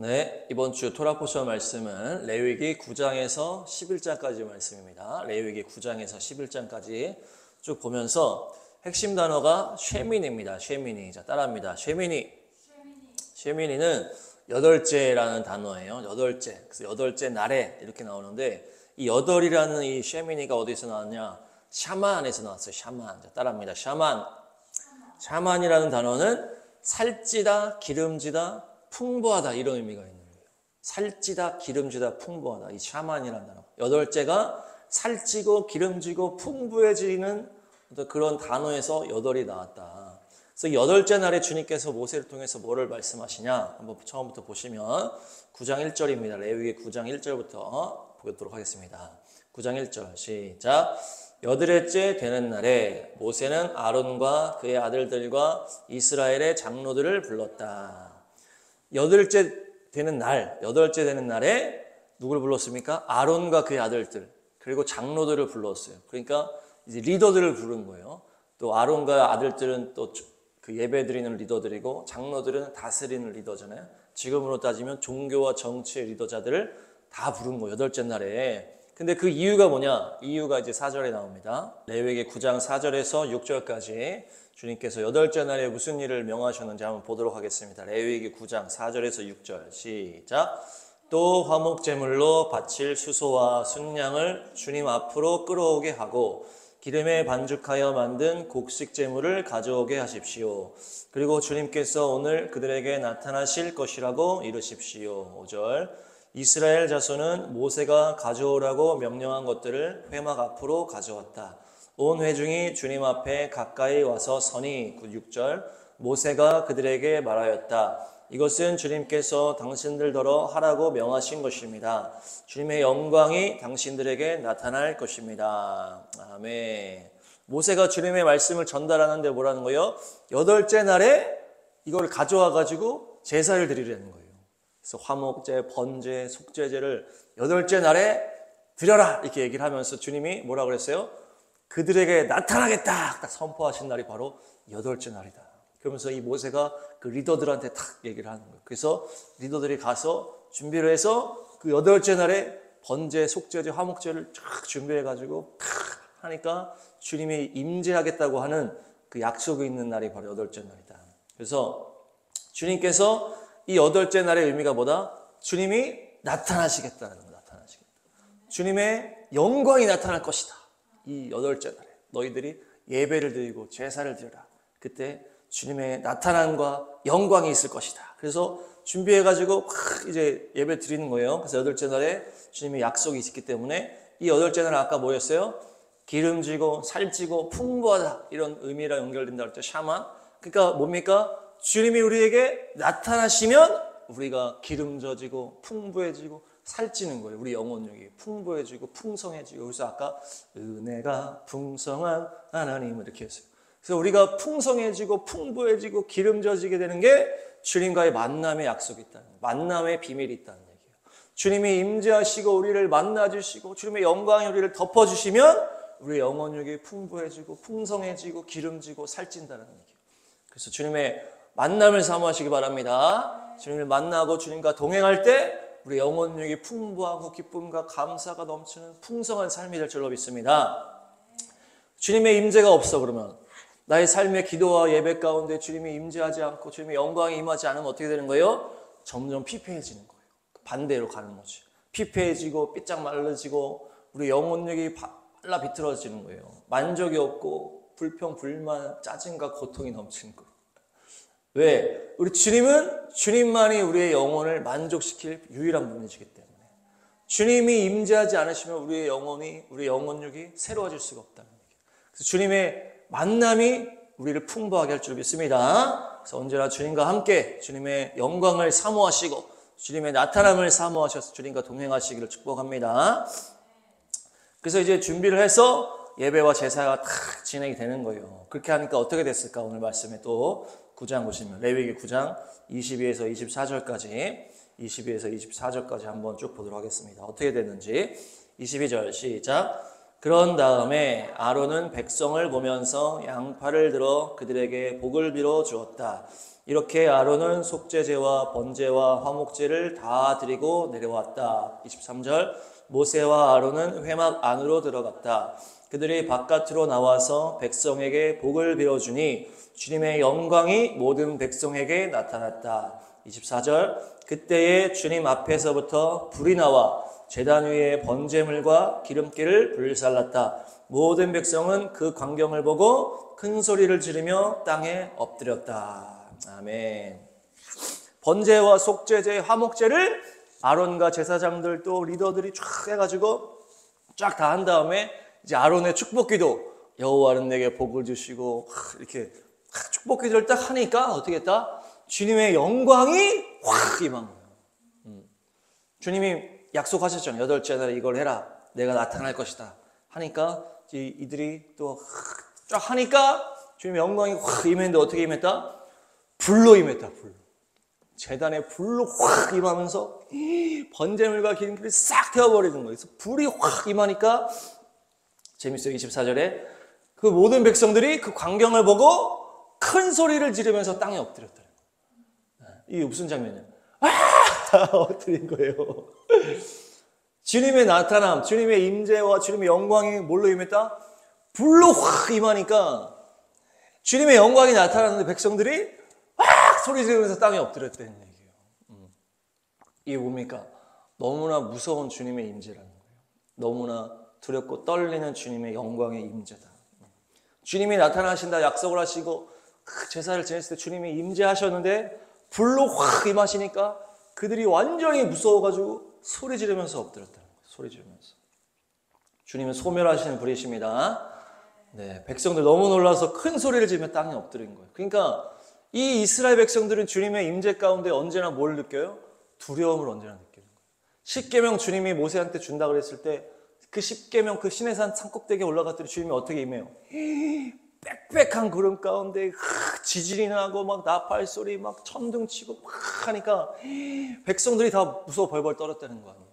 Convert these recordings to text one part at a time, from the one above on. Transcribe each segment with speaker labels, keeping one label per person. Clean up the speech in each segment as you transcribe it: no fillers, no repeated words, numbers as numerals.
Speaker 1: 네, 이번 주 토라 포션 말씀은 레위기 9장에서 11장까지 말씀입니다. 레위기 9장에서 11장까지 쭉 보면서 핵심 단어가 쉐민입니다. 쉐민이. 자, 따라합니다. 쉐민이. 쉐민이는 여덟째라는 단어예요. 여덟째. 그래서 여덟째 날에 이렇게 나오는데 이 여덟이라는 이 쉐민이가 어디서 나왔냐? 샤만에서 나왔어요. 샤만. 자, 따라합니다. 샤만. 샤만이라는 단어는 살찌다, 기름지다, 풍부하다 이런 의미가 있는 거예요. 살찌다, 기름지다, 풍부하다. 이 샤만이라는 단어. 여덟째가 살찌고 기름지고 풍부해지는 그런 단어에서 여덟이 나왔다. 그래서 여덟째 날에 주님께서 모세를 통해서 뭐를 말씀하시냐? 한번 처음부터 보시면 9장 1절입니다. 레위기 9장 1절부터 보도록 하겠습니다. 9장 1절 시작. 여덟째 되는 날에 모세는 아론과 그의 아들들과 이스라엘의 장로들을 불렀다. 여덟째 되는 날에 누구를 불렀습니까? 아론과 그의 아들들, 그리고 장로들을 불렀어요. 그러니까 이제 리더들을 부른 거예요. 또 아론과 아들들은 또 그 예배 드리는 리더들이고, 장로들은 다스리는 리더잖아요. 지금으로 따지면 종교와 정치의 리더자들을 다 부른 거예요. 여덟째 날에. 근데 그 이유가 뭐냐? 이유가 이제 4절에 나옵니다. 레위기 9장 4절에서 6절까지 주님께서 여덟째 날에 무슨 일을 명하셨는지 한번 보도록 하겠습니다. 레위기 9장 4절에서 6절 시작. 또 화목제물로 바칠 수소와 순양을 주님 앞으로 끌어오게 하고 기름에 반죽하여 만든 곡식제물을 가져오게 하십시오. 그리고 주님께서 오늘 그들에게 나타나실 것이라고 이르십시오. 5절. 이스라엘 자손은 모세가 가져오라고 명령한 것들을 회막 앞으로 가져왔다. 온 회중이 주님 앞에 가까이 와서 서니 6절. 모세가 그들에게 말하였다. 이것은 주님께서 당신들더러 하라고 명하신 것입니다. 주님의 영광이 당신들에게 나타날 것입니다. 아멘. 모세가 주님의 말씀을 전달하는데 뭐라는 거예요? 여덟째 날에 이걸 가져와 가지고 제사를 드리려는 거예요. 그래서 화목제, 번제, 속죄제를 여덟째 날에 드려라 이렇게 얘기를 하면서 주님이 뭐라 그랬어요? 그들에게 나타나겠다 딱 선포하신 날이 바로 여덟째 날이다. 그러면서 이 모세가 그 리더들한테 탁 얘기를 하는 거예요. 그래서 리더들이 가서 준비를 해서 그 여덟째 날에 번제, 속죄제, 화목제를 쫙 준비해가지고 탁 하니까 주님이 임재하겠다고 하는 그 약속이 있는 날이 바로 여덟째 날이다. 그래서 주님께서 이 여덟째 날의 의미가 뭐다? 주님이 나타나시겠다는 거예요. 나타나시겠다. 주님의 영광이 나타날 것이다. 이 여덟째 날에 너희들이 예배를 드리고 제사를 드려라. 그때 주님의 나타남과 영광이 있을 것이다. 그래서 준비해가지고 막 이제 예배 드리는 거예요. 그래서 여덟째 날에 주님의 약속이 있기 때문에 이 여덟째 날은 아까 뭐였어요? 기름지고 살찌고 풍부하다 이런 의미랑 연결된다 할 때 샤만. 그러니까 뭡니까? 주님이 우리에게 나타나시면 우리가 기름져지고 풍부해지고 살찌는 거예요. 우리 영혼력이 풍부해지고 풍성해지고. 그래서 아까 은혜가 풍성한 하나님 이렇게 했어요. 그래서 우리가 풍성해지고 풍부해지고 기름져지게 되는 게 주님과의 만남의 약속이 있다는 거예요. 만남의 비밀이 있다는 얘기예요. 주님이 임재하시고 우리를 만나주시고 주님의 영광이 우리를 덮어주시면 우리 영혼력이 풍부해지고 풍성해지고 기름지고 살찐다는 얘기예요. 그래서 주님의 만남을 사모하시기 바랍니다. 주님을 만나고 주님과 동행할 때 우리 영혼력이 풍부하고 기쁨과 감사가 넘치는 풍성한 삶이 될 줄로 믿습니다. 주님의 임재가 없어 그러면 나의 삶의 기도와 예배 가운데 주님이 임재하지 않고 주님의 영광이 임하지 않으면 어떻게 되는 거예요? 점점 피폐해지는 거예요. 반대로 가는 거지. 피폐해지고 삐짝 말라지고 우리 영혼력이 빨라 비틀어지는 거예요. 만족이 없고 불평, 불만, 짜증과 고통이 넘치는 거예요. 왜? 우리 주님은 주님만이 우리의 영혼을 만족시킬 유일한 분이시기 때문에 주님이 임재하지 않으시면 우리의 영혼이, 우리의 영혼력이 새로워질 수가 없다는 얘기예요. 그래서 주님의 만남이 우리를 풍부하게 할 줄 믿습니다. 그래서 언제나 주님과 함께 주님의 영광을 사모하시고 주님의 나타남을 사모하셔서 주님과 동행하시기를 축복합니다. 그래서 이제 준비를 해서 예배와 제사가 탁 진행이 되는 거예요. 그렇게 하니까 어떻게 됐을까? 오늘 말씀에 또 9장 보시면 레위기 9장 22에서 24절까지 한번 쭉 보도록 하겠습니다. 어떻게 됐는지 22절 시작. 그런 다음에 아론은 백성을 보면서 양팔을 들어 그들에게 복을 빌어 주었다. 이렇게 아론은 속죄제와 번제와 화목제를 다 드리고 내려왔다. 23절 모세와 아론은 회막 안으로 들어갔다. 그들이 바깥으로 나와서 백성에게 복을 빌어주니 주님의 영광이 모든 백성에게 나타났다. 24절 그때에 주님 앞에서부터 불이 나와 제단 위에 번제물과 기름기를 불살랐다. 모든 백성은 그 광경을 보고 큰 소리를 지르며 땅에 엎드렸다. 아멘. 번제와 속죄제, 화목제를 아론과 제사장들 또 리더들이 쫙 해가지고 쫙 다 한 다음에 이제 아론의 축복기도 여호와는 내게 복을 주시고 이렇게 축복기도를 딱 하니까 어떻게 했다? 주님의 영광이 확 임한 거예요. 주님이 약속하셨잖아요. 8째 날에 이걸 해라. 내가 나타날 것이다. 하니까 이들이 또 쫙 하니까 주님의 영광이 확 임했는데 어떻게 임했다? 불로 임했다. 불로. 제단에 불로 확 임하면서 번제물과 기름기를 싹 태워버리는 거예요. 그래서 불이 확 임하니까 재밌어요. 24절에 그 모든 백성들이 그 광경을 보고 큰 소리를 지르면서 땅에 엎드렸다는 거예요. 이게 무슨 장면이냐? 엎드린 거예요. 주님의 나타남, 주님의 임재와 주님의 영광이 뭘로 임했다? 불로 확 임하니까 주님의 영광이 나타나는데 백성들이 소리 지르면서 땅에 엎드렸다는 얘기예요. 이게 뭡니까? 너무나 무서운 주님의 임재라는 거예요. 너무나 두렵고 떨리는 주님의 영광의 임재다. 주님이 나타나신다 약속을 하시고 그 제사를 지냈을 때 주님이 임재하셨는데 불로 확 임하시니까 그들이 완전히 무서워가지고 소리 지르면서 엎드렸다는 거예요. 소리 지르면서. 주님은 소멸하시는 분이십니다. 네, 백성들 너무 놀라서 큰 소리를 지르며 땅에 엎드린 거예요. 그러니까 이 이스라엘 백성들은 주님의 임재 가운데 언제나 뭘 느껴요? 두려움을 언제나 느끼는 거예요. 십계명 주님이 모세한테 준다 그랬을 때 그 십계명 그 시내산 산꼭대기에 올라갔더니 주님이 어떻게 임해요? 빽빽한 구름 가운데 지진이 나고 막 나팔 소리 막 천둥 치고 막 하니까 백성들이 다 무서워 벌벌 떨었다는 거 아니에요.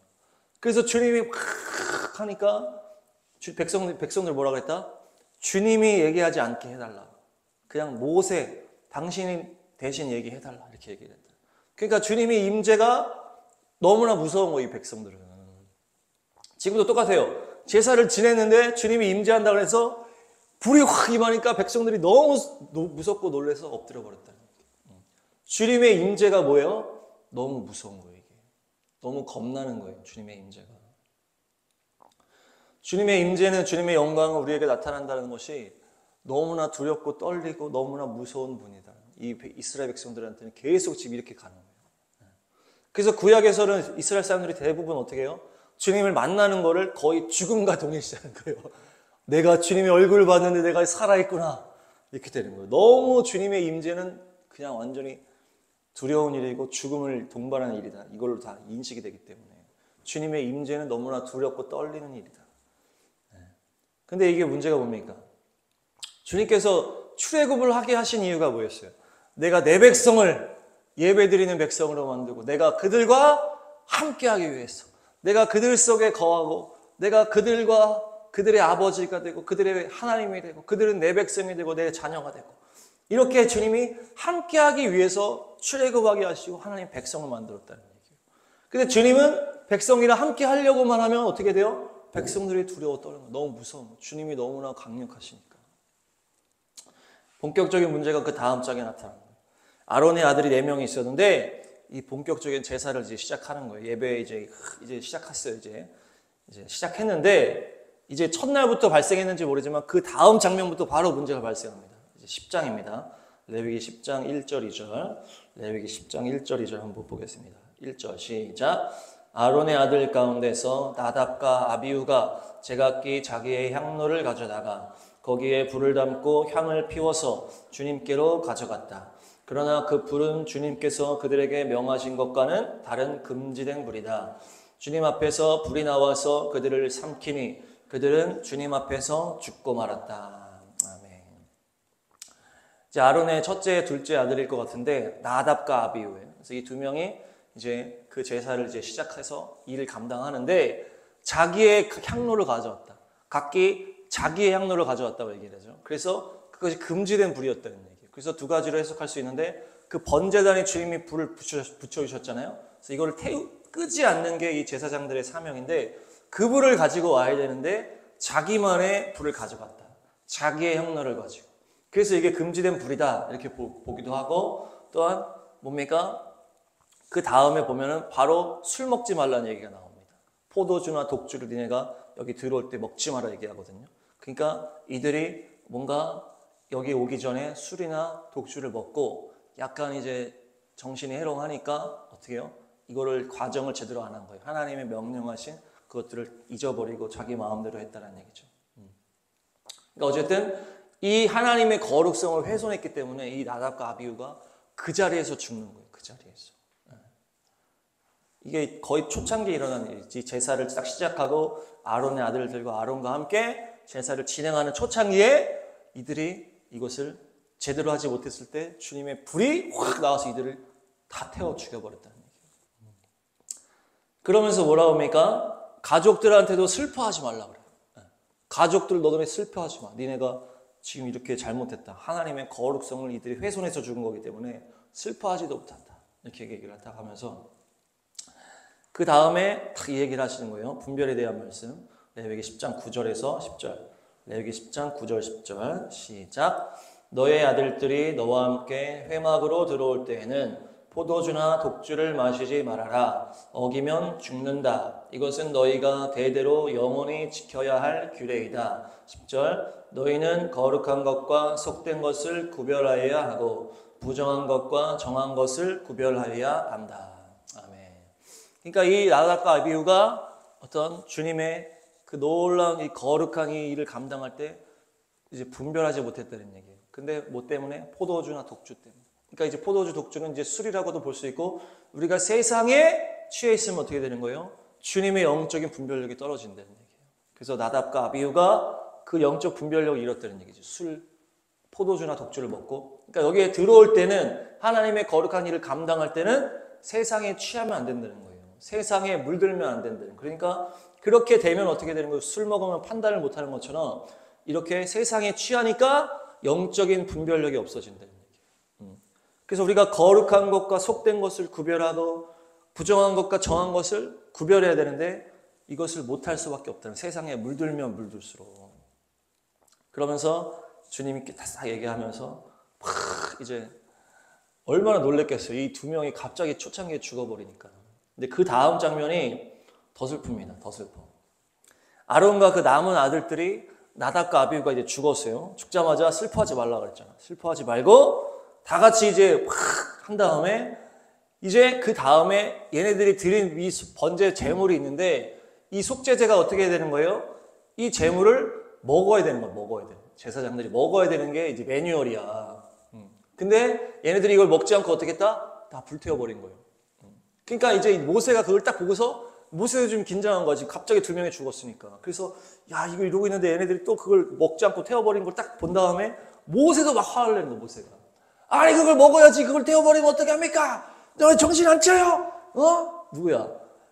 Speaker 1: 그래서 주님이 막 하니까 백성들 뭐라 그랬다? 주님이 얘기하지 않게 해달라. 그냥 모세 당신이 대신 얘기해달라 이렇게 얘기했다. 그러니까 주님의 임재가 너무나 무서운 거예요. 이 백성들은. 지금도 똑같아요. 제사를 지냈는데 주님이 임재한다고 해서 불이 확 임하니까 백성들이 너무 무섭고 놀라서 엎드려 버렸다는 거예요. 주님의 임재가 뭐예요? 너무 무서운 거예요. 이게. 너무 겁나는 거예요. 주님의 임재가. 주님의 임재는 주님의 영광을 우리에게 나타난다는 것이 너무나 두렵고 떨리고 너무나 무서운 분이다. 이 이스라엘 백성들한테는 계속 지금 이렇게 가는 거예요. 그래서 구약에서는 이스라엘 사람들이 대부분 어떻게 해요? 주님을 만나는 거를 거의 죽음과 동일시하는 거예요. 내가 주님의 얼굴을 봤는데 내가 살아있구나. 이렇게 되는 거예요. 너무 주님의 임재는 그냥 완전히 두려운 일이고 죽음을 동반하는 일이다. 이걸로 다 인식이 되기 때문에 주님의 임재는 너무나 두렵고 떨리는 일이다. 근데 이게 문제가 뭡니까? 주님께서 출애굽을 하게 하신 이유가 뭐였어요? 내가 내 백성을 예배드리는 백성으로 만들고 내가 그들과 함께하기 위해서 내가 그들 속에 거하고 내가 그들과 그들의 아버지가 되고 그들의 하나님이 되고 그들은 내 백성이 되고 내 자녀가 되고 이렇게 주님이 함께하기 위해서 출애굽하게 하시고 하나님 백성을 만들었다는 얘기예요. 근데 주님은 백성이랑 함께 하려고만 하면 어떻게 돼요? 백성들이 두려워 떨는 거예요. 너무 무서워. 주님이 너무나 강력하시니까. 본격적인 문제가 그 다음 장에 나타납니다. 아론의 아들이 4명이 있었는데 이 본격적인 제사를 이제 시작하는 거예요. 예배 이제 시작했어요. 이제 시작했는데 이제 첫날부터 발생했는지 모르지만 그 다음 장면부터 바로 문제가 발생합니다. 이제 10장입니다. 레위기 10장 1절 2절. 레위기 10장 1절 2절 한번 보겠습니다. 1절 시작. 아론의 아들 가운데서 나답과 아비후가 제각기 자기의 향로를 가져다가 거기에 불을 담고 향을 피워서 주님께로 가져갔다. 그러나 그 불은 주님께서 그들에게 명하신 것과는 다른 금지된 불이다. 주님 앞에서 불이 나와서 그들을 삼키니 그들은 주님 앞에서 죽고 말았다. 아멘. 이제 아론의 첫째, 둘째 아들일 것 같은데 나답과 아비후예요. 그래서 이 두 명이 이제 그 제사를 이제 시작해서 일을 감당하는데 자기의 그 향로를 가져왔다. 각기 자기의 향로를 가져왔다고 얘기를 하죠. 그래서 그것이 금지된 불이었다는 얘기예요. 그래서 두 가지로 해석할 수 있는데 그 번제단에 주님이 불을 붙여주셨잖아요. 그래서 이거를 끄지 않는 게 이 제사장들의 사명인데 그 불을 가지고 와야 되는데 자기만의 불을 가져갔다. 자기의 향로를 가지고. 그래서 이게 금지된 불이다 이렇게 보기도 하고 또한 뭡니까? 그 다음에 보면은 바로 술 먹지 말라는 얘기가 나옵니다. 포도주나 독주를 니네가 여기 들어올 때 먹지 마라 얘기하거든요. 그러니까 이들이 뭔가 여기 오기 전에 술이나 독주를 먹고 약간 이제 정신이 해롱하니까 어떻게 해요? 이거를 과정을 제대로 안 한 거예요. 하나님의 명령하신 그것들을 잊어버리고 자기 마음대로 했다는 얘기죠. 그러니까 어쨌든 이 하나님의 거룩성을 훼손했기 때문에 이 나답과 아비후가 그 자리에서 죽는 거예요. 그 자리에서. 이게 거의 초창기에 일어난 일이지. 제사를 딱 시작하고 아론의 아들들과 아론과 함께 제사를 진행하는 초창기에 이들이 이것을 제대로 하지 못했을 때 주님의 불이 확 나와서 이들을 다 태워 죽여버렸다는 얘기예요. 그러면서 뭐라고 합니까? 가족들한테도 슬퍼하지 말라 그래요. 가족들 너네 슬퍼하지 마. 니네가 지금 이렇게 잘못했다. 하나님의 거룩성을 이들이 훼손해서 죽은 거기 때문에 슬퍼하지도 못한다. 이렇게 얘기를 딱 하면서 그 다음에 딱 이 얘기를 하시는 거예요. 분별에 대한 말씀. 레위기 10장 9절에서 10절. 레위기 10장 9절 10절 시작. 너의 아들들이 너와 함께 회막으로 들어올 때에는 포도주나 독주를 마시지 말아라. 어기면 죽는다. 이것은 너희가 대대로 영원히 지켜야 할 규례이다. 10절. 너희는 거룩한 것과 속된 것을 구별하여야 하고 부정한 것과 정한 것을 구별하여야 한다. 아멘. 그러니까 이 나답과 아비후가 어떤 주님의 그 놀라운 이 거룩한 이 일을 감당할 때 이제 분별하지 못했다는 얘기예요. 근데 뭐 때문에? 포도주나 독주 때문에. 그러니까 이제 포도주, 독주는 이제 술이라고도 볼 수 있고 우리가 세상에 취해 있으면 어떻게 되는 거예요? 주님의 영적인 분별력이 떨어진다는 얘기예요. 그래서 나답과 아비후가 그 영적 분별력을 잃었다는 얘기죠. 술, 포도주나 독주를 먹고. 그러니까 여기에 들어올 때는 하나님의 거룩한 일을 감당할 때는 세상에 취하면 안 된다는 거예요. 세상에 물들면 안 된다는 거예요. 그러니까 그렇게 되면 어떻게 되는 거예요? 술 먹으면 판단을 못하는 것처럼 이렇게 세상에 취하니까 영적인 분별력이 없어진다는 얘기예요. 그래서 우리가 거룩한 것과 속된 것을 구별하고 부정한 것과 정한 것을 구별해야 되는데 이것을 못할 수밖에 없다는 세상에 물들면 물들수록. 그러면서 주님이 딱 얘기하면서 막 이제 얼마나 놀랬겠어요. 이 두 명이 갑자기 초창기에 죽어버리니까. 근데 그 다음 장면이 더 슬픕니다. 더 슬퍼. 아론과 그 남은 아들들이 나답과 아비후가 이제 죽었어요. 죽자마자 슬퍼하지 말라 그랬잖아. 슬퍼하지 말고 다 같이 이제 막 한 다음에 이제 그 다음에 얘네들이 드린 이 번제 제물이 있는데 이 속죄제가 어떻게 되는 거예요? 이 제물을 먹어야 되는 거야. 먹어야 돼. 제사장들이 먹어야 되는 게 이제 매뉴얼이야. 근데 얘네들이 이걸 먹지 않고 어떻게 했다? 다 불태워버린 거예요. 그러니까 이제 모세가 그걸 딱 보고서 모세도 좀 긴장한 거지. 갑자기 두 명이 죽었으니까. 그래서 야 이거 이러고 있는데 얘네들이 또 그걸 먹지 않고 태워버린 걸 딱 본 다음에 모세도 막 화를 내는 거야. 모세가. 아니 그걸 먹어야지. 그걸 태워버리면 어떻게 합니까? 너네 정신 안 차려? 누구야?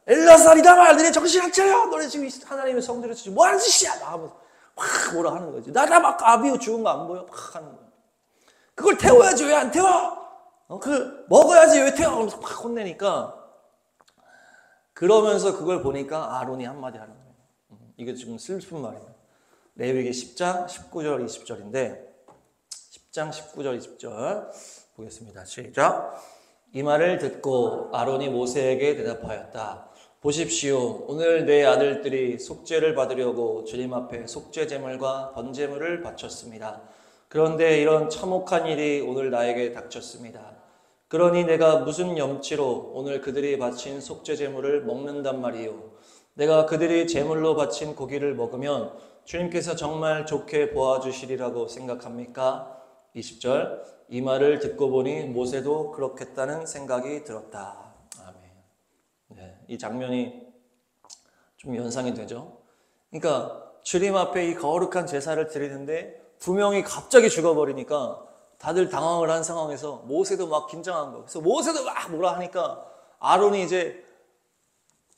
Speaker 1: 엘라살이다 말. 너네 정신 안 차려? 너네 지금 하나님의 성전에서 지금 뭐하는 짓이야? 막 하면서 막 뭐라 하는 거지. 나다 막 아비후 죽은 거 안 보여? 막 하는 거야. 그걸 태워야지. 왜 안 태워? 그 먹어야지. 왜 태워? 하면서 막 혼내니까 그러면서 그걸 보니까 아론이 한마디 하는 거예요. 이게 지금 슬픈 말이에요. 레위기 10장 19절 20절인데 10장 19절 20절 보겠습니다. 시작. 이 말을 듣고 아론이 모세에게 대답하였다. 보십시오. 오늘 내 아들들이 속죄를 받으려고 주님 앞에 속죄제물과 번제물을 바쳤습니다. 그런데 이런 참혹한 일이 오늘 나에게 닥쳤습니다. 그러니 내가 무슨 염치로 오늘 그들이 바친 속죄제물을 먹는단 말이요. 내가 그들이 제물로 바친 고기를 먹으면 주님께서 정말 좋게 보아주시리라고 생각합니까? 20절. 이 말을 듣고 보니 모세도 그렇겠다는 생각이 들었다. 아멘. 네, 이 장면이 좀 연상이 되죠. 그러니까 주님 앞에 이 거룩한 제사를 드리는데 두 명이 갑자기 죽어버리니까 다들 당황을 한 상황에서 모세도 막 긴장한 거예요. 그래서 모세도 막 뭐라 하니까 아론이 이제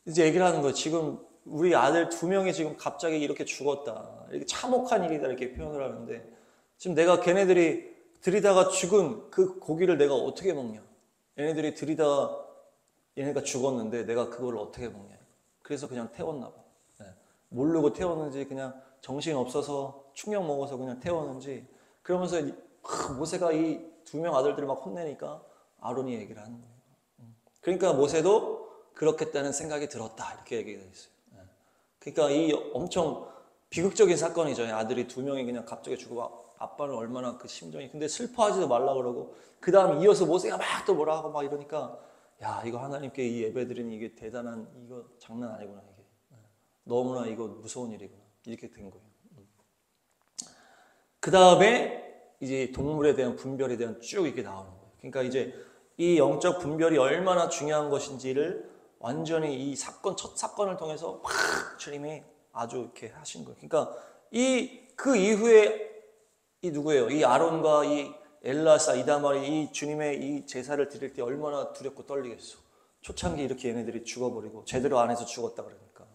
Speaker 1: 얘기를 하는 거예요. 지금 우리 아들 2명이 지금 갑자기 이렇게 죽었다. 이렇게 참혹한 일이다. 이렇게 표현을 하는데 지금 내가 걔네들이 들이다가 죽은 그 고기를 내가 어떻게 먹냐. 얘네들이 들이다가 얘네가 죽었는데 내가 그걸 어떻게 먹냐. 그래서 그냥 태웠나 봐. 네. 모르고 태웠는지 그냥 정신 없어서 충격 먹어서 그냥 태웠는지 그러면서 모세가 이 2명 아들들을 막 혼내니까 아론이 얘기를 하는 거예요. 그러니까 모세도 그렇겠다는 생각이 들었다. 이렇게 얘기가 있어요. 그러니까 이 엄청 비극적인 사건이죠. 아들이 2명이 그냥 갑자기 죽고 아빠는 얼마나 그 심정이. 근데 슬퍼하지도 말라 그러고 그 다음 이어서 모세가 막 또 뭐라 하고 막 이러니까 야 이거 하나님께 이 예배드리는 이게 대단한 이거 장난 아니구나 이게. 너무나 이거 무서운 일이구나. 이렇게 된 거예요. 그 다음에 이제 동물에 대한 분별에 대한 쭉 이렇게 나오는 거예요. 그러니까 이제 이 영적 분별이 얼마나 중요한 것인지를 완전히 이 사건, 첫 사건을 통해서 막 주님이 아주 이렇게 하신 거예요. 그러니까 그 이후에 이 누구예요? 이 아론과 이 엘라사, 이다말이 이 주님의 이 제사를 드릴 때 얼마나 두렵고 떨리겠어. 초창기 이렇게 얘네들이 죽어버리고 제대로 안 해서 죽었다 그러니까.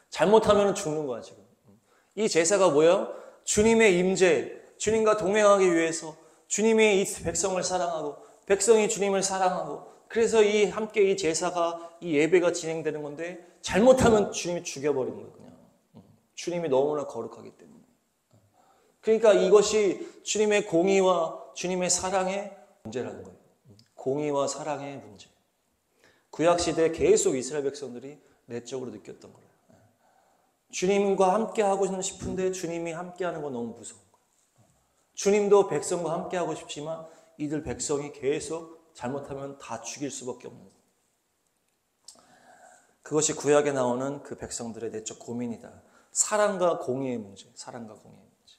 Speaker 1: 잘못하면 죽는 거야 지금. 이 제사가 뭐예요? 주님의 임재, 주님과 동행하기 위해서 주님이 이 백성을 사랑하고 백성이 주님을 사랑하고 그래서 이 함께 이 제사가 이 예배가 진행되는 건데 잘못하면 주님이 죽여버리는 거예요. 그냥. 주님이 너무나 거룩하기 때문에. 그러니까 이것이 주님의 공의와 주님의 사랑의 문제라는 거예요. 공의와 사랑의 문제. 구약시대에 계속 이스라엘 백성들이 내적으로 느꼈던 거예요. 주님과 함께 하고 싶은데 주님이 함께 하는 건 너무 무서운 거예요. 주님도 백성과 함께 하고 싶지만 이들 백성이 계속 잘못하면 다 죽일 수밖에 없는 거예요. 그것이 구약에 나오는 그 백성들의 내적 고민이다. 사랑과 공의의 문제, 사랑과 공의의 문제.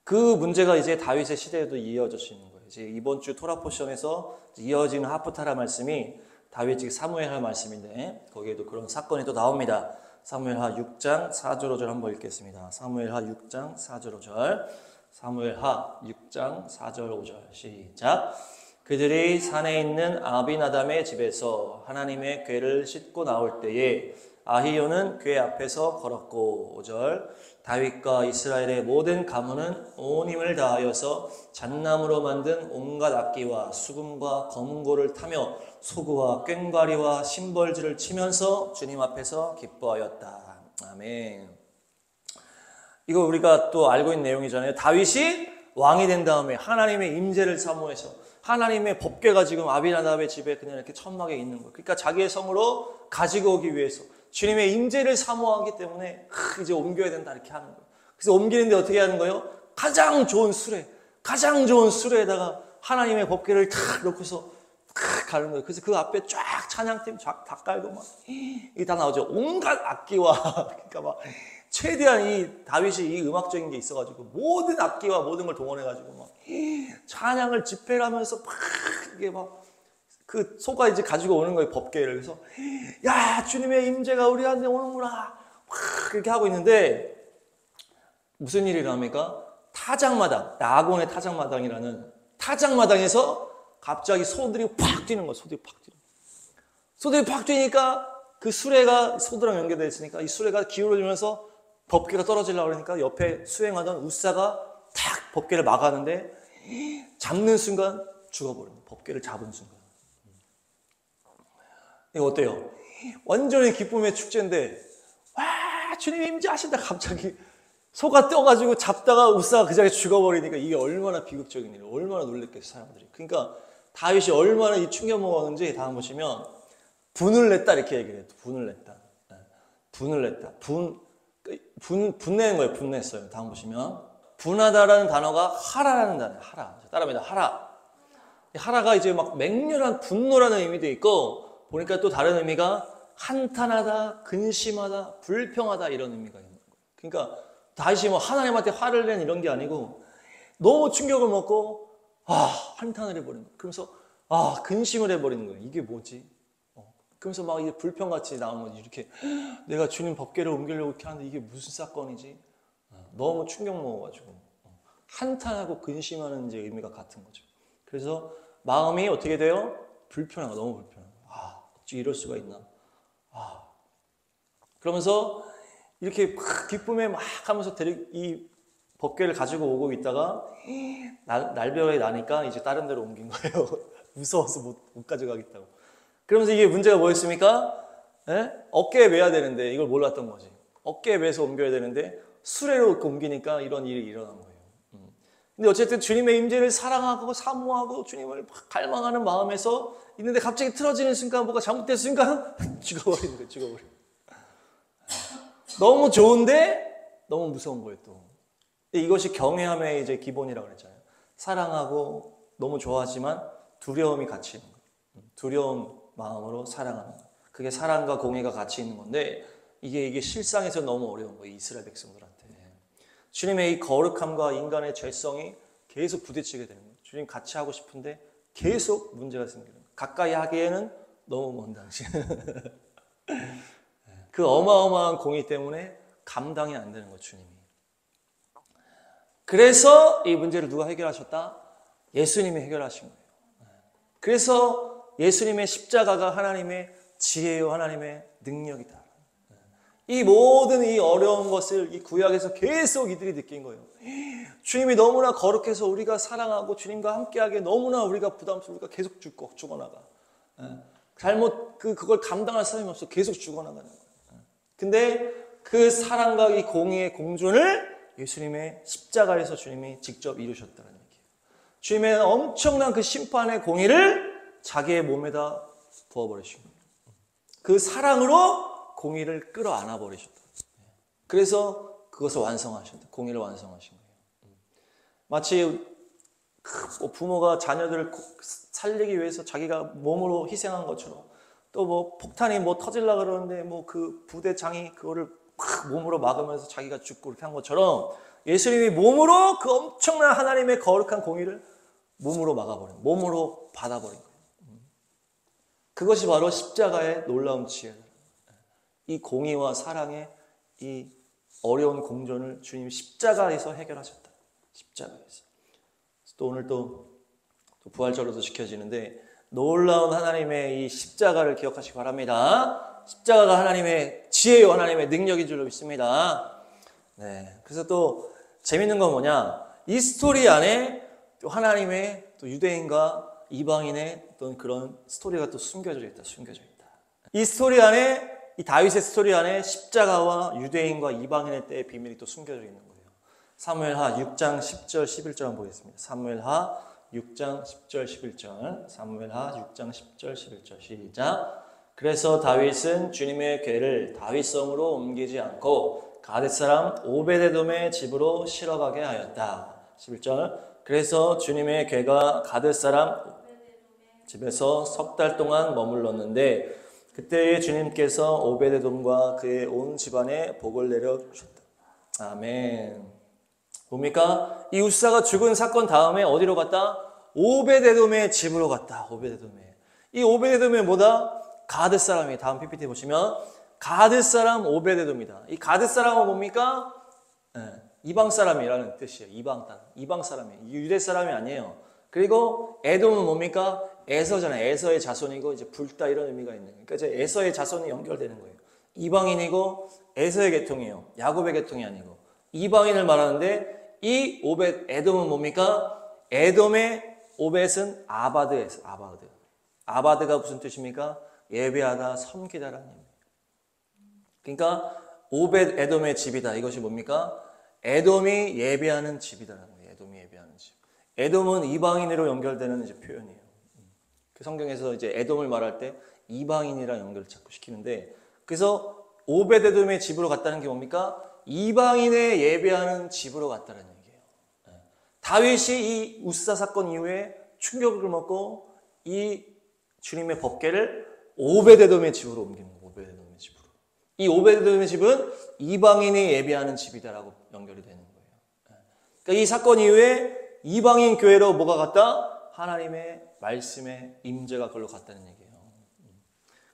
Speaker 1: 그 문제가 이제 다윗의 시대에도 이어지는 거예요. 이제 이번 주 토라 포션에서 이어지는 하프타라 말씀이 다윗이 사무엘하 말씀인데 거기에도 그런 사건이 또 나옵니다. 사무엘하 6장 4절 5절 한번 읽겠습니다. 사무엘하 6장 4절 5절. 사무엘하 6장 4절 5절 시작. 그들이 산에 있는 아비나담의 집에서 하나님의 궤를 싣고 나올 때에 아히요는 궤 앞에서 걸었고 5절. 다윗과 이스라엘의 모든 가문은 온 힘을 다하여서 잣나무로 만든 온갖 악기와 수금과 검은고를 타며 소구와 꽹과리와 심벌질을 치면서 주님 앞에서 기뻐하였다. 아멘. 이거 우리가 또 알고 있는 내용이잖아요. 다윗이 왕이 된 다음에 하나님의 임재를 사모해서 하나님의 법궤가 지금 아비나답의 집에 그냥 이렇게 천막에 있는 거예요. 그러니까 자기의 성으로 가지고 오기 위해서 주님의 임재를 사모하기 때문에 이제 옮겨야 된다 이렇게 하는 거예요. 그래서 옮기는데 어떻게 하는 거예요? 가장 좋은 수레에다가 하나님의 법궤를 탁 놓고서 가는 거예요. 그래서 그 앞에 쫙 찬양팀 다 깔고 막 이게 다 나오죠. 온갖 악기와 그러니까 막 최대한 이 다윗이 이 음악적인 게 있어가지고 모든 악기와 모든 걸 동원해가지고 막 찬양을 집회를 하면서 막 이게 막 그 소가 이제 가지고 오는 거예요. 법궤를. 그래서 야 주님의 임재가 우리한테 오는구나 막 그렇게 하고 있는데 무슨 일이 일어납니까? 타작마당, 야곤의 타작마당이라는 타작마당에서 갑자기 소들이 팍 뛰는 거예요. 소들이 팍 뛰니까 그 수레가 소들랑 연결되어 있으니까 이 수레가 기울어지면서 법궤가 떨어지려고 그러니까 옆에 수행하던 우사가 탁 법궤를 막았는데 잡는 순간 죽어버려요. 법궤를 잡은 순간. 이거 어때요? 완전히 기쁨의 축제인데 와 주님 임재하신다 갑자기 소가 떠가지고 잡다가 우사가 그 자리에 죽어버리니까 이게 얼마나 비극적인 일이에요. 얼마나 놀랬겠어요 사람들이. 그러니까 다윗이 얼마나 이 충격 먹었는지 다음 보시면 분을 냈다 이렇게 얘기를 해요. 분을 냈다. 분을 냈다. 분내는 거예요. 분냈어요. 다음 보시면 분하다라는 단어가 하라라는 단어예요. 하라. 따라합니다. 하라. 하라가 이제 막 맹렬한 분노라는 의미도 있고 보니까 또 다른 의미가 한탄하다, 근심하다, 불평하다 이런 의미가 있는 거예요. 그러니까 다윗이 뭐 하나님한테 화를 낸 이런 게 아니고 너무 충격을 먹고 한탄을 해버리는 거예요. 그러면서 근심을 해버리는 거예요. 이게 뭐지? 그러면서 막 이제 불평같이 나오는 거지. 이렇게 내가 주님 법궤를 옮기려고 이렇게 하는데 이게 무슨 사건이지? 너무 충격 먹어가지고 한탄하고 근심하는 이제 의미가 같은 거죠. 그래서 마음이 어떻게 돼요? 불편한 거, 너무 불편한 거. 어찌 이럴 수가 있나? 그러면서 이렇게 기쁨에 막 하면서 이 법궤를 가지고 오고 있다가 날벼락이 나니까 이제 다른 데로 옮긴 거예요. 무서워서 못 가져가겠다고. 그러면서 이게 문제가 뭐였습니까? 예? 어깨에 매야 되는데 이걸 몰랐던 거지. 어깨에 매서 옮겨야 되는데 수레로 옮기니까 이런 일이 일어난 거예요. 근데 어쨌든 주님의 임재를 사랑하고 사모하고 주님을 갈망하는 마음에서 있는데 갑자기 틀어지는 순간 뭐가 잘못된 순간 죽어버리는 거예요. 죽어버리는 거예요. 너무 좋은데 너무 무서운 거예요 또. 이것이 경외함의 이제 기본이라고 그랬잖아요. 사랑하고 너무 좋아하지만 두려움이 같이 있는 거예요. 두려운 마음으로 사랑하는 거예요. 그게 사랑과 공의가 같이 있는 건데 이게 실상에서 너무 어려운 거예요. 이스라엘 백성들한테. 주님의 이 거룩함과 인간의 죄성이 계속 부딪히게 되는 거예요. 주님 같이 하고 싶은데 계속 문제가 생기는 거예요. 가까이 하기에는 너무 먼 당신. 그 어마어마한 공의 때문에 감당이 안 되는 거예요. 주님이. 그래서 이 문제를 누가 해결하셨다? 예수님이 해결하신 거예요. 그래서 예수님의 십자가가 하나님의 지혜요 하나님의 능력이다. 이 모든 이 어려운 것을 이 구약에서 계속 이들이 느낀 거예요. 주님이 너무나 거룩해서 우리가 사랑하고 주님과 함께하기에 너무나 우리가 부담스러워 우리가 계속 죽어나가. 그걸 감당할 사람이 없어 계속 죽어나가는 거예요. 근데 그 사랑과 이 공의의 공존을 예수님의 십자가에서 주님이 직접 이루셨다는 얘기예요. 주님의 엄청난 그 심판의 공의를 자기의 몸에다 부어버리신 거예요. 그 사랑으로 공의를 끌어안아 버리셨다. 그래서 그것을 완성하셨다. 공의를 완성하신 거예요. 마치 부모가 자녀들을 살리기 위해서 자기가 몸으로 희생한 것처럼 또 뭐 폭탄이 뭐 터질라 그러는데 뭐 그 부대장이 그거를 몸으로 막으면서 자기가 죽고 이렇게 한 것처럼 예수님이 몸으로 그 엄청난 하나님의 거룩한 공의를 몸으로 막아버린, 몸으로 받아버린 거예요. 그것이 바로 십자가의 놀라운 지혜다. 이 공의와 사랑의 이 어려운 공존을 주님 십자가에서 해결하셨다. 십자가에서. 또 오늘 또 부활절로도 지켜지는데 놀라운 하나님의 이 십자가를 기억하시기 바랍니다. 십자가가 하나님의 지혜요 하나님의 능력인 줄로 믿습니다. 네. 그래서 또 재밌는 건 뭐냐? 이 스토리 안에 또 하나님의 또 유대인과 이방인의 어떤 그런 스토리가 또 숨겨져 있다. 이 스토리 안에 이 다윗의 스토리 안에 십자가와 유대인과 이방인의 때의 비밀이 또 숨겨져 있는 거예요. 사무엘하 6장 10절 11절 한번 보겠습니다. 사무엘하 6장 10절 11절 사무엘하 6장 10절 11절 시작. 그래서 다윗은 주님의 궤를 다윗성으로 옮기지 않고 가댓 사람 오베데돔의 집으로 실어가게 하였다. 11절 그래서 주님의 궤가 가댓 사람 집에서 석 달 동안 머물렀는데 그때에 주님께서 오베데돔과 그의 온 집안에 복을 내려주셨다. 아멘. 뭡니까? 이 우사가 죽은 사건 다음에 어디로 갔다? 오베데돔의 집으로 갔다. 오베데돔에. 이 오베데돔이 뭐다? 가드 사람이. 다음 PPT 보시면 가드 사람 오베데돔이다. 이 가드 사람은 뭡니까? 이방 사람이라는 뜻이에요. 이방 사람이. 유대 사람이 아니에요. 그리고 에돔은 뭡니까? 에서잖아요. 에서의 자손이고 이제 불다 이런 의미가 있는 거예요. 그러니까 이제 에서의 자손이 연결되는 거예요. 이방인이고 에서의 계통이에요. 야곱의 계통이 아니고 이방인을 말하는데 이 에돔은 뭡니까? 에돔의 오벳은 아바드에서 아바드가 무슨 뜻입니까? 예배하다, 섬기다라는 의미예요. 그러니까 에돔의 집이다. 이것이 뭡니까? 에돔이 예배하는 집이다라는 거예요. 에돔이 예배하는 집. 에돔은 이방인으로 연결되는 이제 표현이에요. 그 성경에서 이제 에돔을 말할 때 이방인이랑 연결을 자꾸 시키는데 그래서 오벳에돔의 집으로 갔다는 게 뭡니까? 이방인의 예배하는 집으로 갔다는 얘기예요. 다윗이 이 우사 사건 이후에 충격을 먹고 이 주님의 법궤를 오벳에돔의 집으로 옮기는 거예요. 오벳에돔의 집으로. 이 오벳에돔의 집은 이방인이 예배하는 집이다라고 연결이 되는 거예요. 그러니까 이 사건 이후에 이방인 교회로 뭐가 갔다? 하나님의 말씀의 임재가 그걸로 갔다는 얘기예요.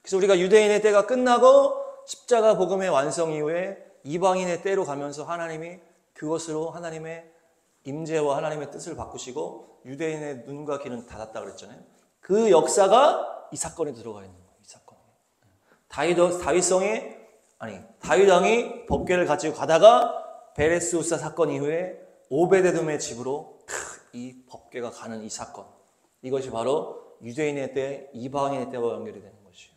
Speaker 1: 그래서 우리가 유대인의 때가 끝나고 십자가 복음의 완성 이후에 이방인의 때로 가면서 하나님이 그것으로 하나님의 임재와 하나님의 뜻을 바꾸시고 유대인의 눈과 귀는 닫았다 그랬잖아요. 그 역사가 이 사건에 들어가 있는 거예요. 이 사건에. 다윗성에 다윗 왕이 법궤를 가지고 가다가 베레스 우사 사건 이후에 오베데돔의 집으로 이 법궤가 가는 이 사건, 이것이 바로 유대인의 때, 이방인의 때와 연결이 되는 것이에요.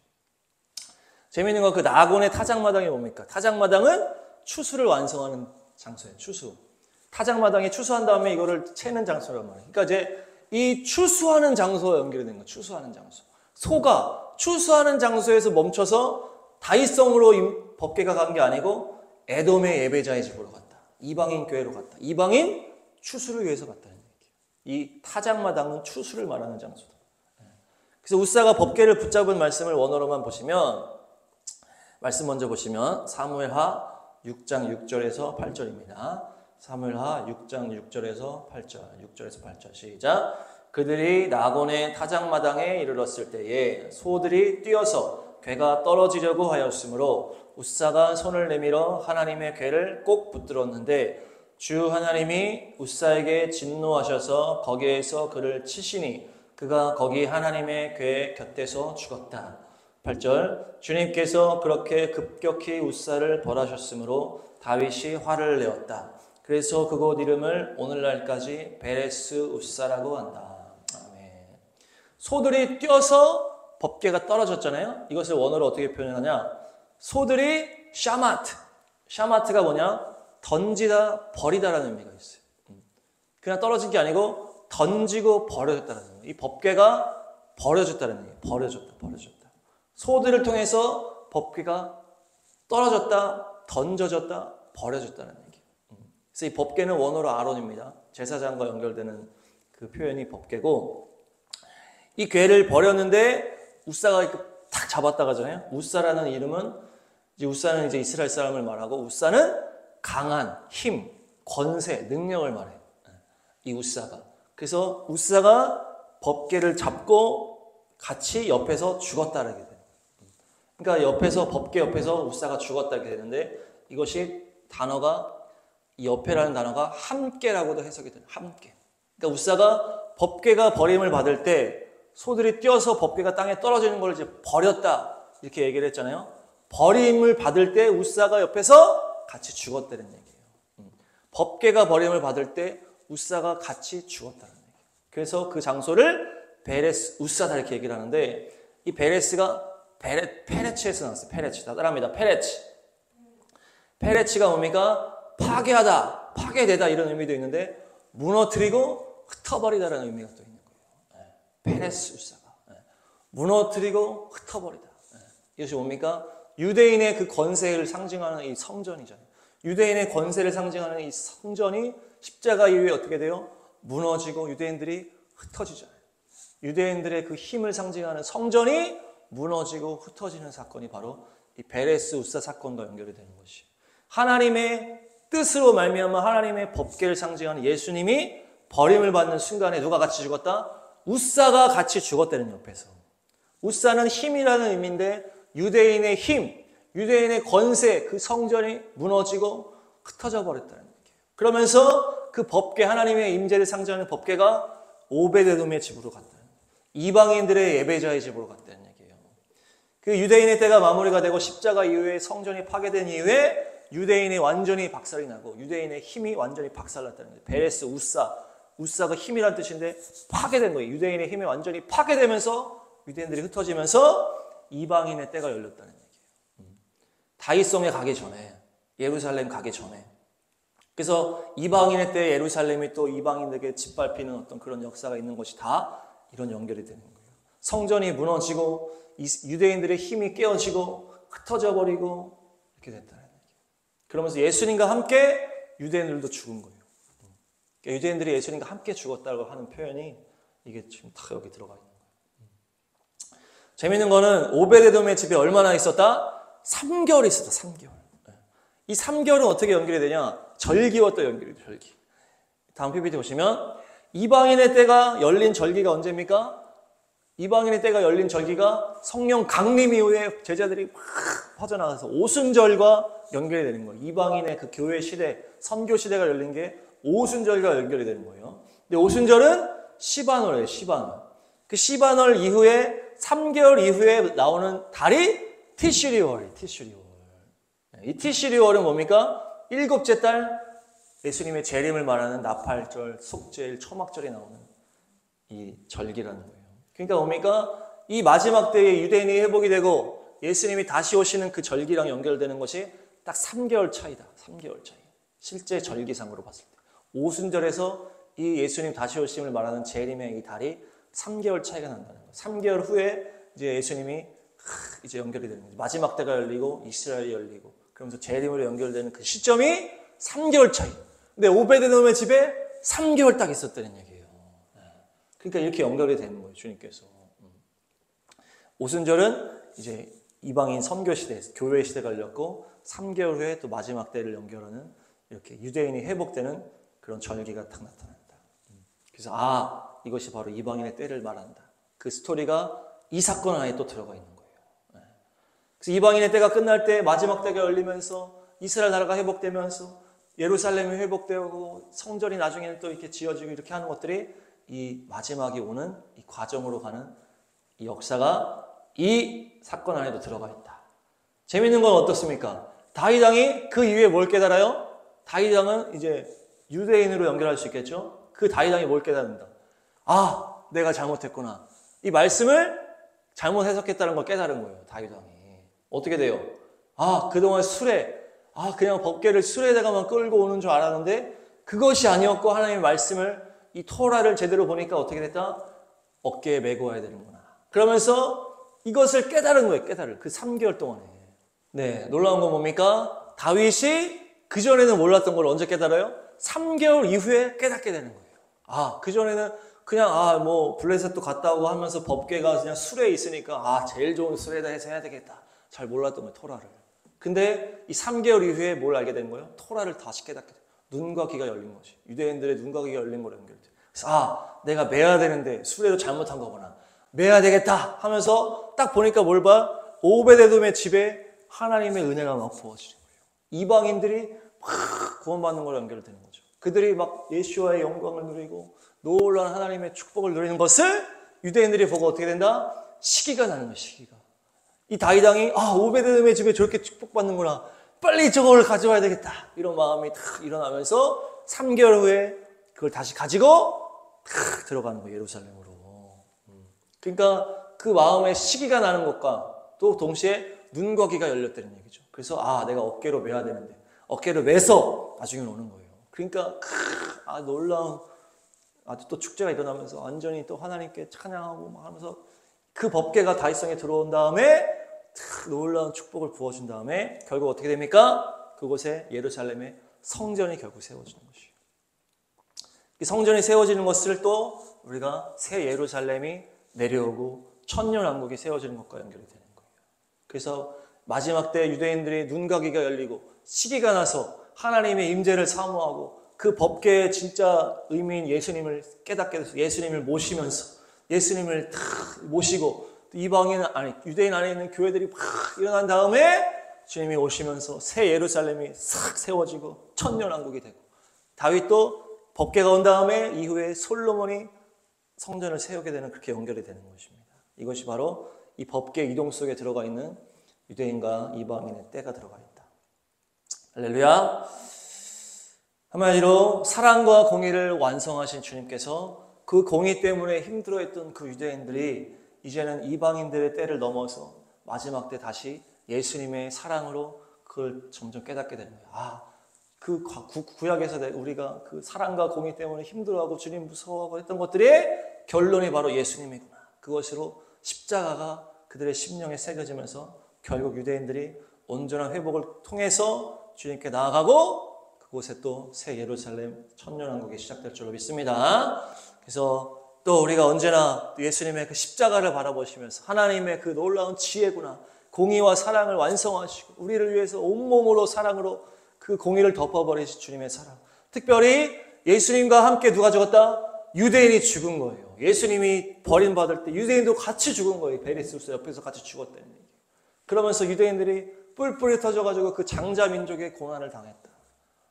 Speaker 1: 재미있는 건 그 나곤의 타작마당이 뭡니까? 타작마당은 추수를 완성하는 장소예요. 추수. 타작마당에 추수한 다음에 이거를 채는 장소란 말이에요. 그러니까 이제 이 추수하는 장소와 연결이 되는 거예요. 추수하는 장소. 소가 추수하는 장소에서 멈춰서 다윗성으로 법궤가 간 게 아니고 에돔의 예배자의 집으로 갔다. 이방인 교회로 갔다. 이방인 추수를 위해서 갔다는 얘기예요. 이 타작마당은 추수를 말하는 장소다. 그래서 우사가 법궤를 붙잡은 말씀을 원어로만 보시면, 말씀 먼저 보시면 사무엘하 6장 6절에서 8절입니다. 사무엘하 6장 6절에서 8절, 6절에서 8절 시작. 그들이 나곤의 타작마당에 이르렀을 때에 소들이 뛰어서 궤가 떨어지려고 하였으므로 우사가 손을 내밀어 하나님의 궤를 꼭 붙들었는데 주 하나님이 우사에게 진노하셔서 거기에서 그를 치시니 그가 거기 하나님의 궤 곁에서 죽었다. 8절. 주님께서 그렇게 급격히 우사를 벌하셨으므로 다윗이 화를 내었다. 그래서 그곳 이름을 오늘날까지 베레스 우사라고 한다. 아멘. 소들이 뛰어서 법궤가 떨어졌잖아요. 이것을 원어로 어떻게 표현하냐? 소들이 샤마트가 뭐냐? 던지다, 버리다라는 의미가 있어요. 그냥 떨어진 게 아니고 던지고 버려졌다는 의미. 이 법궤가 버려졌다는 의미. 버려졌다. 소들을 통해서 법궤가 떨어졌다, 던져졌다, 버려졌다는 얘기예요. 그래서 이 법궤는 원어로 아론입니다. 제사장과 연결되는 그 표현이 법궤고, 이 궤를 버렸는데 우사가 이렇게 탁 잡았다가 하잖아요. 우사라는 이름은 우사는 이제 이스라엘 사람을 말하고, 우사는 강한 힘, 권세, 능력을 말해요. 이 우사가. 그래서 우사가 법궤를 잡고 같이 옆에서 죽었다라게 돼요. 그러니까 옆에서, 법궤 옆에서 우사가 죽었다게 되는데, 이것이 단어가, 이 옆에라는 단어가 함께라고도 해석이 돼요. 함께. 그러니까 우사가 법궤가 버림을 받을 때 소들이 뛰어서 법궤가 땅에 떨어지는 걸 이제 버렸다, 이렇게 얘기를 했잖아요. 버림을 받을 때 우사가 옆에서 같이 죽었다는 얘기예요. 법궤가 버림을 받을 때 우사가 같이 죽었다는 얘기예요. 그래서 그 장소를 베레스 우사다 이렇게 얘기를 하는데, 이 베레스가 페레치에서 나왔어요. 페레치. 다 따라합니다. 페레치가 뭡니까? 파괴하다, 파괴되다, 이런 의미도 있는데, 무너뜨리고 흩어버리다라는 의미가 또 있는 거예요. 페레스 우사가. 무너뜨리고 흩어버리다. 이것이 뭡니까? 유대인의 그 권세를 상징하는 이 성전이잖아요. 유대인의 권세를 상징하는 이 성전이 십자가 이후에 어떻게 돼요? 무너지고 유대인들이 흩어지잖아요. 유대인들의 그 힘을 상징하는 성전이 무너지고 흩어지는 사건이 바로 이 베레스 우사 사건과 연결이 되는 것이에요. 하나님의 뜻으로 말미암아 하나님의 법궤를 상징하는 예수님이 버림을 받는 순간에 누가 같이 죽었다? 우사가 같이 죽었다는 옆에서. 우사는 힘이라는 의미인데, 유대인의 힘, 유대인의 권세, 그 성전이 무너지고 흩어져 버렸다는 얘기예요. 그러면서 그 법궤, 하나님의 임재를 상징하는 법궤가 오베데돔의 집으로 갔다. 이방인들의 예배자의 집으로 갔다는 얘기예요. 그 유대인의 때가 마무리가 되고 십자가 이후에 성전이 파괴된 이후에 유대인이 완전히 박살이 나고 유대인의 힘이 완전히 박살났다는 거예요. 베레스 우사가 힘이란 뜻인데 파괴된 거예요. 유대인의 힘이 완전히 파괴되면서 유대인들이 흩어지면서 이방인의 때가 열렸다는 얘기예요. 다윗성에 가기 전에, 예루살렘 가기 전에. 그래서 이방인의 때 예루살렘이 또 이방인들에게 짓밟히는 어떤 그런 역사가 있는 것이 다 이런 연결이 되는 거예요. 성전이 무너지고 유대인들의 힘이 깨어지고 흩어져 버리고 이렇게 됐다는 얘기예요. 그러면서 예수님과 함께 유대인들도 죽은 거예요. 그러니까 유대인들이 예수님과 함께 죽었다고 하는 표현이 이게 지금 다 여기 들어가 있는 거예요. 재밌는 거는 오베데돔의 집에 얼마나 있었다? 3개월 있었다. 3개월. 이 3개월은 어떻게 연결이 되냐? 절기와 또 연결이 돼요. 절기. 다음 PPT 보시면 이방인의 때가 열린 절기가 언제입니까? 이방인의 때가 열린 절기가 성령 강림 이후에 제자들이 막 퍼져나가서 오순절과 연결이 되는 거예요. 이방인의 그 교회 시대, 선교 시대가 열린 게 오순절과 연결이 되는 거예요. 근데 오순절은 시바놀이에요. 시바놀. 그 시바놀 이후에 3개월 이후에 나오는 달이 티슈리월이에요. 티슈리월. 이 티시리월은 뭡니까? 일곱째 달 예수님의 재림을 말하는 나팔절, 속죄일, 초막절이 나오는 이 절기라는 거예요. 그러니까 뭡니까? 이 마지막 때에 유대인이 회복이 되고 예수님이 다시 오시는 그 절기랑 연결되는 것이 딱 3개월 차이다. 3개월 차이. 실제 절기상으로 봤을 때. 오순절에서 이 예수님 다시 오심을 말하는 재림의 이 달이 3개월 차이가 난다는 거예요. 3개월 후에 이제 예수님이 이제 연결이 되는 거죠. 마지막 때가 열리고 이스라엘이 열리고 그러면서 재림으로 연결되는 그 시점이 3개월 차이. 근데 오베드돔의 집에 3개월 딱 있었다는 얘기예요. 그러니까 이렇게 연결이 되는 거예요. 주님께서. 오순절은 이제 이방인 선교 시대, 교회 시대가 열렸고 3개월 후에 또 마지막 때를 연결하는 이렇게 유대인이 회복되는 그런 절기가 딱 나타난다. 그래서 이것이 바로 이방인의 때를 말한다. 그 스토리가 이 사건 안에 또 들어가 있는 거예요. 그래서 이방인의 때가 끝날 때 마지막 때가 열리면서 이스라엘 나라가 회복되면서 예루살렘이 회복되고 성전이 나중에는 또 이렇게 지어지고 이렇게 하는 것들이 이 마지막이 오는 이 과정으로 가는 이 역사가 이 사건 안에도 들어가 있다. 재밌는 건 어떻습니까? 다윗 왕이 그 이후에 뭘 깨달아요? 다윗 왕은 이제 유대인으로 연결할 수 있겠죠? 그 다윗 왕이 뭘 깨닫는다? 내가 잘못했구나. 이 말씀을 잘못 해석했다는 걸 깨달은 거예요. 다윗 왕이. 어떻게 돼요? 그동안 그냥 법궤를 수레에다가만 끌고 오는 줄 알았는데 그것이 아니었고 하나님의 말씀을 이 토라를 제대로 보니까 어떻게 됐다? 어깨에 메고 와야 되는구나. 그러면서 이것을 깨달은 거예요. 그 3개월 동안에. 네, 놀라운 건 뭡니까? 다윗이 그전에는 몰랐던 걸 언제 깨달아요? 3개월 이후에 깨닫게 되는 거예요. 그전에는 그냥 블레셋도 갔다 오고 하면서 법궤가 그냥 수레에 있으니까 제일 좋은 수레에다 해서 해야 되겠다. 잘 몰랐던 거예요. 토라를. 근데 이 3개월 이후에 뭘 알게 된 거예요? 토라를 다시 깨닫게 돼요. 눈과 귀가 열린 거지. 유대인들의 눈과 귀가 열린 거로 연결돼요. 그래서 내가 매야 되는데 수레로 잘못한 거구나. 매야 되겠다 하면서 딱 보니까 뭘 봐? 오베데돔의 집에 하나님의 은혜가 막 부어지는 거예요. 이방인들이 막 구원받는 거로 연결되는 거죠. 그들이 막 예수와의 영광을 누리고 놀라운 하나님의 축복을 누리는 것을 유대인들이 보고 어떻게 된다? 시기가 나는 거예요. 시기가. 이 다윗 왕이 오베데돔의 집에 저렇게 축복받는구나. 빨리 저걸 가져와야 되겠다. 이런 마음이 탁 일어나면서 3개월 후에 그걸 다시 가지고 탁 들어가는 거예요. 예루살렘으로. 그러니까 그 마음의 시기가 나는 것과 또 동시에 눈과 귀가 열렸다는 얘기죠. 그래서 내가 어깨로 메야 되는데 어깨를 메서 나중에 오는 거예요. 그러니까 놀라운 아주 또 축제가 일어나면서 완전히 또 하나님께 찬양하고 막 하면서 그 법궤가 다윗성에 들어온 다음에 놀라운 축복을 부어준 다음에 결국 어떻게 됩니까? 그곳에 예루살렘의 성전이 결국 세워지는 것이에요. 이 성전이 세워지는 것을 또 우리가 새 예루살렘이 내려오고 천년왕국이 세워지는 것과 연결이 되는 거예요. 그래서 마지막 때 유대인들이 눈과 귀가 열리고 시기가 나서 하나님의 임재를 사모하고 그 법궤의 진짜 의미인 예수님을 깨닫게 돼서 예수님을 모시면서 예수님을 다 모시고 유대인 안에 있는 교회들이 막 일어난 다음에 주님이 오시면서 새 예루살렘이 싹 세워지고 천년왕국이 되고 다윗도 법궤가 온 다음에 이후에 솔로몬이 성전을 세우게 되는 그렇게 연결이 되는 것입니다. 이것이 바로 이 법궤 이동 속에 들어가 있는 유대인과 이방인의 때가 들어가 있다. 할렐루야. 한마디로 사랑과 공의를 완성하신 주님께서 그 공의 때문에 힘들어했던 그 유대인들이 이제는 이방인들의 때를 넘어서 마지막 때 다시 예수님의 사랑으로 그걸 점점 깨닫게 되는 거예요. 그 구약에서 우리가 그 사랑과 공의 때문에 힘들어하고 주님 무서워하고 했던 것들의 결론이 바로 예수님이구나. 그것으로 십자가가 그들의 심령에 새겨지면서 결국 유대인들이 온전한 회복을 통해서 주님께 나아가고 그곳에 또 새 예루살렘 천년왕국이 시작될 줄로 믿습니다. 그래서 또 우리가 언제나 예수님의 그 십자가를 바라보시면서 하나님의 그 놀라운 지혜구나. 공의와 사랑을 완성하시고 우리를 위해서 온몸으로 사랑으로 그 공의를 덮어버리신 주님의 사랑. 특별히 예수님과 함께 누가 죽었다? 유대인이 죽은 거예요. 예수님이 버림받을 때 유대인도 같이 죽은 거예요. 베리스우스 옆에서 같이 죽었다는 얘기. 그러면서 유대인들이 뿔뿔이 터져가지고 그 장자 민족의 고난을 당했다.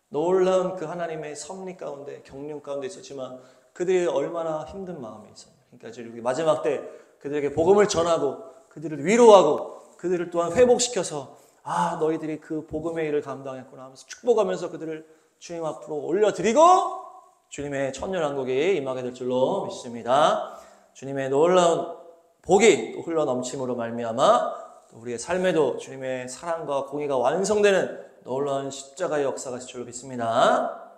Speaker 1: 놀라운 그 하나님의 섭리 가운데 경륜 가운데 있었지만 그들이 얼마나 힘든 마음이 있었냐. 그러니까 마지막 때 그들에게 복음을 전하고 그들을 위로하고 그들을 또한 회복시켜서 아, 너희들이 그 복음의 일을 감당했구나 하면서 축복하면서 그들을 주님 앞으로 올려드리고 주님의 천년왕국이 임하게 될 줄로 믿습니다. 주님의 놀라운 복이 흘러 넘침으로 말미암아 우리의 삶에도 주님의 사랑과 공의가 완성되는 놀라운 십자가의 역사가 있을 줄로 믿습니다.